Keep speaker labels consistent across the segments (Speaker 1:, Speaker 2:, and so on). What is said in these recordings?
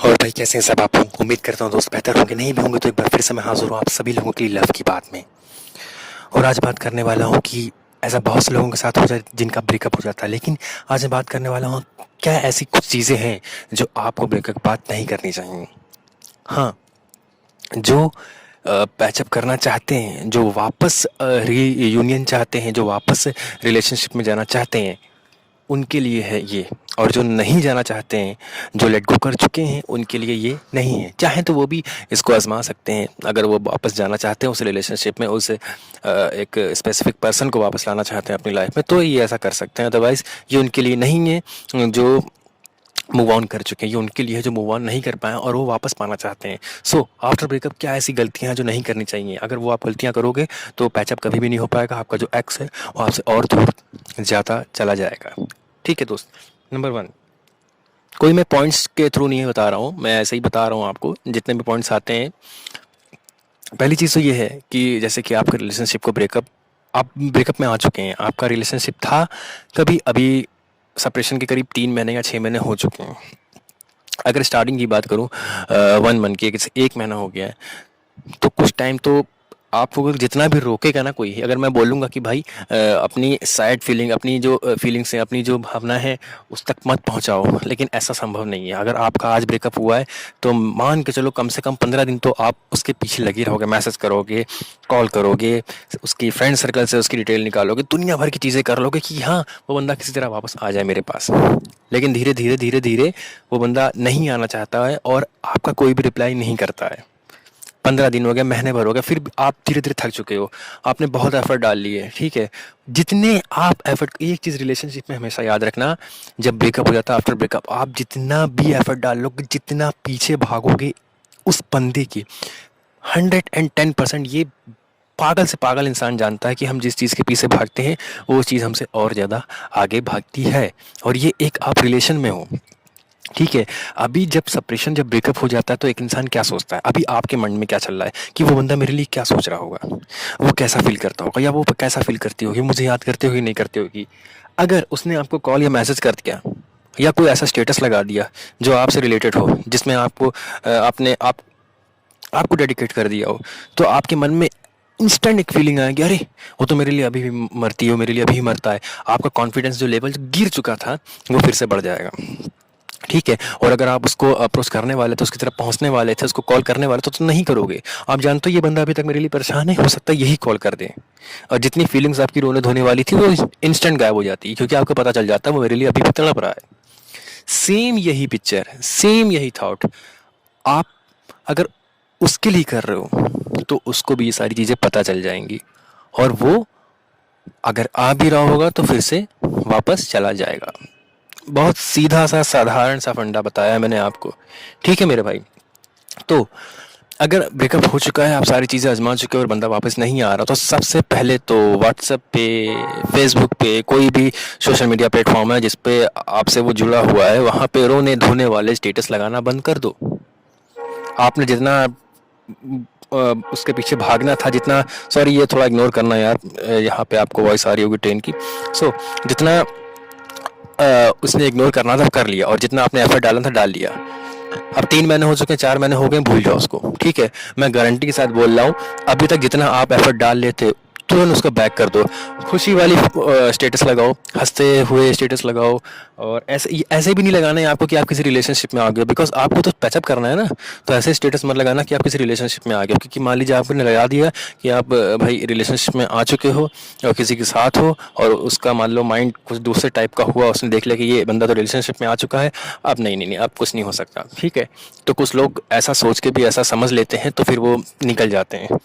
Speaker 1: और भाई कैसे हैं सब आप लोग। उम्मीद करता हूँ दोस्त बेहतर होंगे, नहीं भी होंगे तो एक बार फिर से मैं हाजिर हूँ आप सभी लोगों के लिए लव की बात में। और आज बात करने वाला हूँ कि ऐसा बहुत से लोगों के साथ हो जाए जिनका ब्रेकअप हो जाता है, लेकिन आज मैं बात करने वाला हूँ क्या ऐसी कुछ चीज़ें हैं जो आपको ब्रेकअप के बाद नहीं करनी चाहिए। हाँ, जो पैचअप करना चाहते हैं, जो वापस रीयूनियन चाहते हैं, जो वापस रिलेशनशिप में जाना चाहते हैं, उनके लिए है ये। और जो नहीं जाना चाहते हैं, जो लेट गो कर चुके हैं, उनके लिए ये नहीं है। चाहे तो वो भी इसको आजमा सकते हैं। अगर वो वापस जाना चाहते हैं उस रिलेशनशिप में, उस एक स्पेसिफिक पर्सन को वापस लाना चाहते हैं अपनी लाइफ में, तो ये ऐसा कर सकते हैं। अदरवाइज़ ये उनके लिए नहीं है। जो मूव ऑन कर चुके हैं, ये उनके लिए है जो मूव ऑन नहीं कर पाए और वो वापस पाना चाहते हैं। सो आफ्टर ब्रेकअप क्या ऐसी गलतियां हैं जो नहीं करनी चाहिए। अगर वो आप गलतियां करोगे तो पैचअप कभी भी नहीं हो पाएगा। आपका जो एक्स है वो आपसे और दूर ज़्यादा चला जाएगा। ठीक है दोस्त। नंबर वन, कोई मैं पॉइंट्स के थ्रू नहीं बता रहा हूँ, मैं ऐसे ही बता रहा हूँ आपको जितने भी पॉइंट्स आते हैं। पहली चीज़ तो ये है कि जैसे कि आपके रिलेशनशिप को ब्रेकअप, आप ब्रेकअप में आ चुके हैं, आपका रिलेशनशिप था कभी, अभी सेपरेशन के करीब 3 महीने या 6 महीने हो चुके हैं। अगर स्टार्टिंग की बात करूँ 1 मंथ की, एक महीना हो गया है, तो कुछ टाइम तो आपको जितना भी रोकेगा ना कोई, अगर मैं बोलूँगा कि भाई अपनी सैड फीलिंग, अपनी जो फीलिंग्स हैं, अपनी जो भावना है उस तक मत पहुँचाओ, लेकिन ऐसा संभव नहीं है। अगर आपका आज ब्रेकअप हुआ है तो मान के चलो कम से कम 15 दिन तो आप उसके पीछे लगे रहोगे, मैसेज करोगे, कॉल करोगे, उसकी फ्रेंड सर्कल से उसकी डिटेल निकालोगे, दुनिया भर की चीज़ें कर लोगे कि हाँ वो बंदा किसी तरह वापस आ जाए मेरे पास। लेकिन धीरे धीरे धीरे धीरे वो बंदा नहीं आना चाहता है और आपका कोई भी रिप्लाई नहीं करता है। 15 दिन हो गए, महीने भर हो गया, फिर भी आप धीरे धीरे थक चुके हो, आपने बहुत एफर्ट डाल लिए। ठीक है, जितने आप एफर्ट, एक चीज़ रिलेशनशिप में हमेशा याद रखना, जब ब्रेकअप हो जाता है, आफ्टर ब्रेकअप, आप जितना भी एफर्ट डाल लोगे, जितना पीछे भागोगे उस बंदे की, 110% ये पागल से पागल इंसान जानता है कि हम जिस चीज़ के पीछे भागते हैं वो चीज़ हमसे और ज़्यादा आगे भागती है। और ये एक आप रिलेशन में हो। ठीक है, अभी जब ब्रेकअप हो जाता है तो एक इंसान क्या सोचता है, अभी आपके मन में क्या चल रहा है कि वो बंदा मेरे लिए क्या सोच रहा होगा, वो कैसा फील करता होगा, या वो कैसा फील करती होगी, मुझे याद करती होगी नहीं करती होगी। अगर उसने आपको कॉल या मैसेज कर दिया या कोई ऐसा स्टेटस लगा दिया जो आपसे रिलेटेड हो, जिसमें आपको आपने आपको डेडिकेट कर दिया हो, तो आपके मन में इंस्टेंट एक फीलिंग आएगी, अरे वो तो मेरे लिए अभी भी मरती है, वो मेरे लिए अभी मरता है। आपका कॉन्फिडेंस जो लेवल गिर चुका था वो फिर से बढ़ जाएगा। ठीक है, और अगर आप उसको अप्रोच करने वाले थे, उसकी तरफ पहुंचने वाले थे, उसको कॉल करने वाले थे, तो नहीं करोगे। आप जानते हो ये बंदा अभी तक मेरे लिए परेशान है, हो सकता है यही कॉल कर दे, और जितनी फीलिंग्स आपकी रोने धोने वाली थी वो इंस्टेंट गायब हो जाती, क्योंकि आपको पता चल जाता है वो मेरे लिए अभी भी तड़प रहा है। सेम यही पिक्चर, सेम यही थॉट आप अगर उसके लिए कर रहे हो तो उसको भी ये सारी चीज़ें पता चल जाएंगी, और वो अगर आ भी रहा होगा तो फिर से वापस चला जाएगा। बहुत सीधा सा साधारण सा फंडा बताया है मैंने आपको। ठीक है मेरे भाई। तो अगर ब्रेकअप हो चुका है, आप सारी चीज़ें आजमा चुके हो और बंदा वापस नहीं आ रहा, तो सबसे पहले तो व्हाट्सएप पे, फेसबुक पे, कोई भी सोशल मीडिया प्लेटफॉर्म है जिस पे आपसे वो जुड़ा हुआ है, वहाँ पे रोने धोने वाले स्टेटस लगाना बंद कर दो। आपने जितना उसके पीछे भागना था, जितना, सॉरी ये थोड़ा इग्नोर करना यार, यहाँ पे आपको वॉइस आ रही होगी ट्रेन की। सो जितना उसने इग्नोर करना था कर लिया, और जितना आपने एफर्ट डालना था डाल लिया। अब 3 महीने हो चुके हैं, 4 महीने हो गए, भूल जाओ उसको। ठीक है, मैं गारंटी के साथ बोल रहा हूँ, अभी तक जितना आप एफर्ट डाल लेते तुरंत उसको बैक कर दो। खुशी वाली स्टेटस लगाओ, हंसते हुए स्टेटस लगाओ, और ऐसे ऐसे भी नहीं लगाना है आपको कि आप किसी रिलेशनशिप में आ गए, बिकॉज आपको तो पैचअप करना है ना। तो ऐसे स्टेटस मत लगाना कि आप किसी रिलेशनशिप में आ गए, क्योंकि मान लीजिए आपने लगा दिया कि आप भाई रिलेशनशिप में आ चुके हो और किसी के साथ हो, और उसका मान लो माइंड कुछ दूसरे टाइप का हुआ, उसने देख लिया कि ये बंदा तो रिलेशनशिप में आ चुका है, अब नहीं नहीं नहीं, अब कुछ नहीं हो सकता। ठीक है, तो कुछ लोग ऐसा सोच के भी ऐसा समझ लेते हैं, तो फिर वो निकल जाते हैं।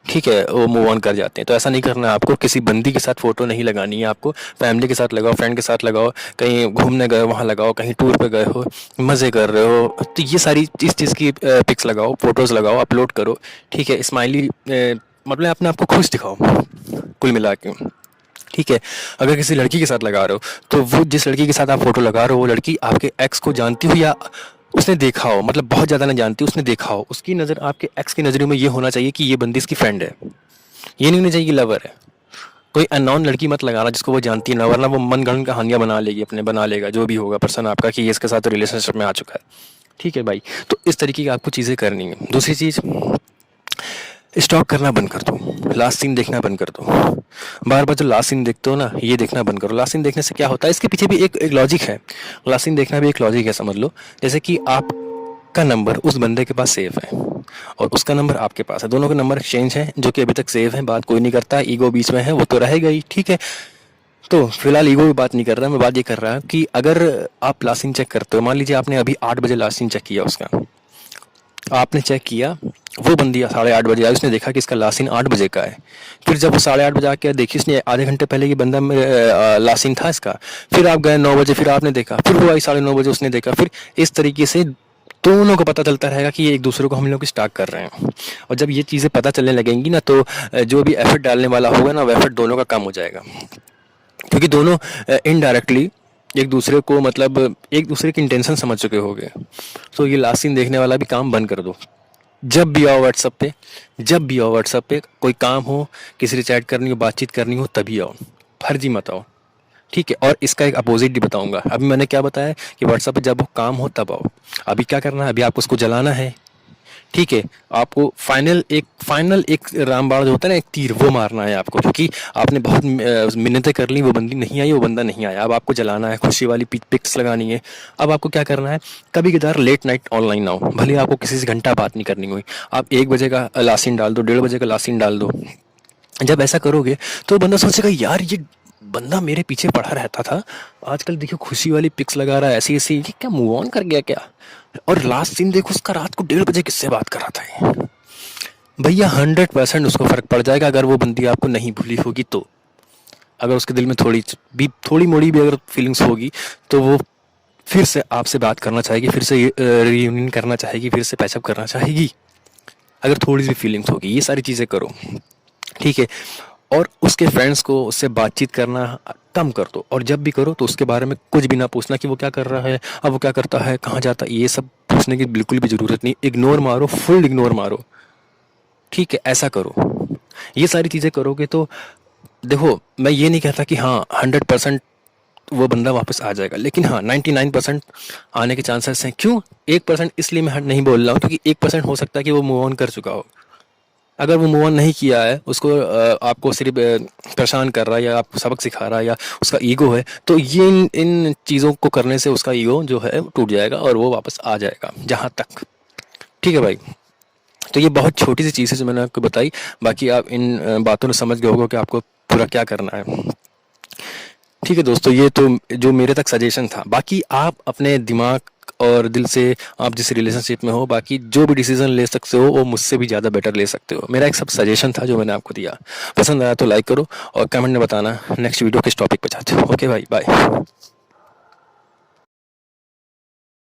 Speaker 1: ठीक है, वो मूव ऑन कर जाते हैं। तो ऐसा नहीं करना है आपको, किसी बंदी के साथ फ़ोटो नहीं लगानी है आपको, फैमिली के साथ लगाओ, फ्रेंड के साथ लगाओ, कहीं घूमने गए वहाँ लगाओ, कहीं टूर पे गए हो, मज़े कर रहे हो, तो ये सारी इस चीज़ की पिक्स लगाओ, फ़ोटोज़ लगाओ, अपलोड करो। ठीक है, स्माइली, मतलब अपने आप को खुश दिखाओ कुल मिला के। ठीक है, अगर किसी लड़की के साथ लगा रहे हो तो वो जिस लड़की के साथ आप फोटो लगा रहे हो वो लड़की आपके एक्स को जानती हो या उसने देखा हो, मतलब बहुत ज़्यादा नहीं जानती, उसने देखा हो, उसकी नज़र आपके एक्स की नज़रों में ये होना चाहिए कि ये बंदी इसकी फ्रेंड है, ये नहीं होना चाहिए कि लवर है। कोई अननोन लड़की मत लगाना जिसको वो जानती है ना, वरना वो मनगढ़ंत कहानियाँ बना लेगी, अपने बना लेगा जो भी होगा पर्सन आपका कि ये इसके साथ रिलेशनशिप में आ चुका है। ठीक है भाई, तो इस तरीके की आपको चीज़ें करनी है। दूसरी चीज़, स्टॉक करना बंद कर दो, लास्ट सीन देखना बंद कर दो। बार बार जो लास्ट सीन देखते हो ना, ये देखना बंद करो। लास्ट सीन देखने से क्या होता है, इसके पीछे भी एक लॉजिक है। लास्ट सीन देखना भी एक लॉजिक है, समझ लो। जैसे कि आपका नंबर उस बंदे के पास सेव है और उसका नंबर आपके पास है, दोनों के नंबर एक्सचेंज है जो कि अभी तक सेव है, बात कोई नहीं करता, ईगो बीच में है, वो तो रहेगा ही, ठीक है। तो फिलहाल ईगो की बात नहीं कर रहा मैं, बात ये कर रहा हूँ कि अगर आप लास्ट सीन चेक करते हो, मान लीजिए आपने अभी 8 बजे लास्ट सीन चेक किया उसका, आपने चेक किया, वो बंदी 8:30 आई, उसने देखा कि इसका लास्ट सीन 8 बजे का है। फिर जब वो 8:30 बजे आके देखी, उसने आधे घंटे पहले ये बंदा लास्ट सीन था इसका। फिर आप गए 9 बजे, फिर आपने देखा, फिर वो आई 9:30 बजे, उसने देखा। फिर इस तरीके से दोनों को पता चलता रहेगा कि ये एक दूसरे को हम लोग स्टार्ट कर रहे हैं। और जब ये चीज़ें पता चलने लगेंगी ना, तो जो भी एफर्ट डालने वाला होगा ना, वो एफर्ट दोनों का कम हो जाएगा, क्योंकि दोनों इनडायरेक्टली एक दूसरे को, मतलब एक दूसरे की इंटेंशन समझ चुके होंगे। तो ये लास्ट सीन देखने वाला भी काम बंद कर दो। जब भी आओ व्हाट्सएप पे, जब भी आओ व्हाट्सएप पे, कोई काम हो, किसी से चैट करनी हो, बातचीत करनी हो, तभी आओ, फर्जी मत आओ, ठीक है। और इसका एक अपोजिट भी बताऊंगा। अभी मैंने क्या बताया कि व्हाट्सएप पे जब वो काम हो तब आओ। अभी क्या करना है, अभी आपको उसको जलाना है, ठीक है। आपको फाइनल एक रामबाण जो होता है ना, एक तीर, वो मारना है आपको, क्योंकि आपने बहुत मिन्नतें कर ली, वो बंदी नहीं आई, वो बंदा नहीं आया। अब आपको जलाना है, खुशी वाली पिक्स लगानी है। अब आपको क्या करना है, कभी कदार लेट नाइट ऑनलाइन आओ, भले आपको किसी से घंटा बात नहीं करनी हुई, आप 1 बजे का लास्ट सीन डाल दो, 1:30 बजे का लास्ट सीन डाल दो। जब ऐसा करोगे तो बंदा सोचेगा, यार ये बंदा मेरे पीछे पड़ा रहता था, आजकल देखियो खुशी वाली पिक्स लगा रहा है, ऐसी ऐसी, ये क्या मूव ऑन कर गया क्या? और लास्ट सीन देखो उसका, रात को 1:30 बजे किससे बात कर रहा था ये। भैया 100% उसको फर्क पड़ जाएगा अगर वो बंदी आपको नहीं भूली होगी तो। अगर उसके दिल में थोड़ी मोड़ी भी अगर फीलिंग्स होगी, तो वो फिर से आपसे बात करना चाहेगी, फिर से रियूनियन करना चाहेगी, फिर से पैचअप करना चाहेगी, अगर थोड़ी सी फीलिंग्स होगी। ये सारी चीज़ें करो, ठीक है। और उसके फ्रेंड्स को, उससे बातचीत करना कम कर दो, और जब भी करो तो उसके बारे में कुछ भी ना पूछना कि वो क्या कर रहा है, अब वो क्या करता है, कहाँ जाता है, ये सब पूछने की बिल्कुल भी ज़रूरत नहीं। इग्नोर मारो, फुल इग्नोर मारो, ठीक है। ऐसा करो, ये सारी चीज़ें करोगे तो देखो, मैं ये नहीं कहता कि हाँ 100% वो बंदा वापस आ जाएगा, लेकिन हाँ 99% आने के चांसेस हैं। क्यों? 1% इसलिए मैं नहीं बोल रहा हूँ क्योंकि 1% हो सकता है कि वो मूव ऑन कर चुका हो। अगर वो मूव ऑन नहीं किया है, उसको आपको सिर्फ परेशान कर रहा है या आपको सबक सिखा रहा है या उसका ईगो है, तो ये इन चीज़ों को करने से उसका ईगो जो है टूट जाएगा और वो वापस आ जाएगा जहाँ तक, ठीक है भाई। तो ये बहुत छोटी सी चीज़ है जो मैंने आपको बताई। बाकी आप इन बातों में समझ गए होगा कि आपको पूरा क्या करना है, ठीक है दोस्तों। ये तो जो मेरे तक सजेशन था। बाकी आप अपने दिमाग और दिल से, आप जिस रिलेशनशिप में हो, बाकी जो भी डिसीजन ले सकते हो वो मुझसे भी ज़्यादा बेटर ले सकते हो। मेरा एक सब सजेशन था जो मैंने आपको दिया। पसंद आया तो लाइक करो और कमेंट में बताना नेक्स्ट वीडियो किस टॉपिक पे चाहते हो। ओके भाई, बाय।